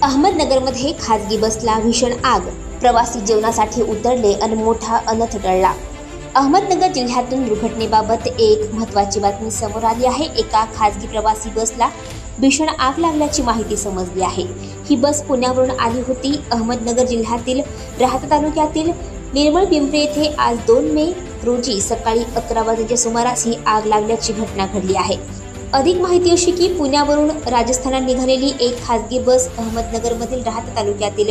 अहमदनगरमध्ये खासगी बसला भीषण आग, प्रवासी जेवणासाठी उतरले आणि मोठा अनर्थ टळला। अहमदनगर जिल्ह्यातून दुर्घटनेबाबत एक महत्त्वाची बातमी समोर आली आहे। एका खासगी प्रवासी बसला भीषण आग लागल्याची माहिती समजली आहे। ही बस पुण्यावरून आली होती। अहमदनगर जिल्ह्यातील राहाता तालुक्यातील निर्मळ पिंपरी येथे आज 2 मे रोजी सकाळी 11 वाजण्याच्या सुमारास ही आग लागल्याची घटना घडली आहे। अधिक माहिती अशी की पुण्यावरून राजस्थानात निघालेली एक खासगी बस अहमदनगरमधील राहाता तालुक्यातील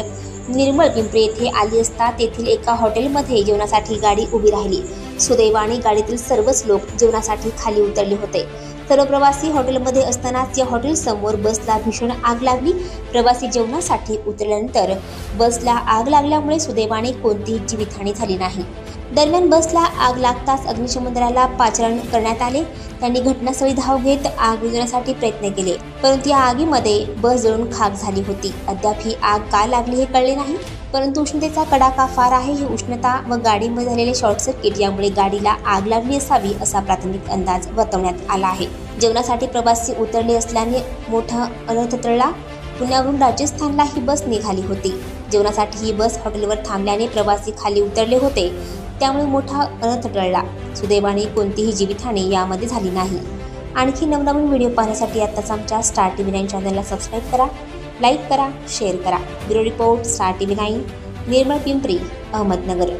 निर्मळ पिंपरी येथे आली असता तेथील एका हॉटेलमध्ये जेवणासाठी गाडी उभी राहिली। सुदैवाने गाडीतील सर्वच लोक जेवणासाठी खाली उतरले होते। सर्व प्रवासी हॉटेलमध्ये असतानाच या हॉटेल समोर बसला भीषण आग लागली। प्रवासी जेवणासाठी उतरल्यानंतर बसला आग लागल्यामुळे सुदैवाने कोणतीही जीवितहानी झाली नाही। दरम्यान बसला आग लागताच अग्निशमन दलाला पाचारण करण्यात आले। त्यांनी घटनास्थळी धाव घेत आग विझवण्यासाठी प्रयत्न केले, परंतु या आगीमध्ये बस जळून खाक झाली होती। अद्याप ही आग का लागली हे कळले नाही, परंतु उष्णतेचा कडाका फार आहे। ही उष्णता व गाडीमध्ये झालेले शॉर्ट सर्किट यामुळे गाडीला आग लागली असावी असा प्राथमिक अंदाज वर्तवण्यात आला आहे। जेवणासाठी प्रवासी उतरले असल्याने मोठा अनर्थ टळला। पुण्यावरून राजस्थानला ही बस निघाली होती। जेवणासाठी ही बस हॉटेलवर थांबल्याने प्रवासी खाली उतरले होते, त्यामुळे मोठा अनर्थ टळला। सुदैवाने कोणतीही जीवितहानी यामध्ये झाली नाही। आणखी नवनवीन व्हिडिओ पाहण्यासाठी आताच आमच्या स्टार टीव्ही 9 चॅनलला सबस्क्राईब करा, लाईक करा, शेअर करा। ब्युरो रिपोर्ट, स्टार टीव्ही 9, निर्मळ पिंपरी, अहमदनगर।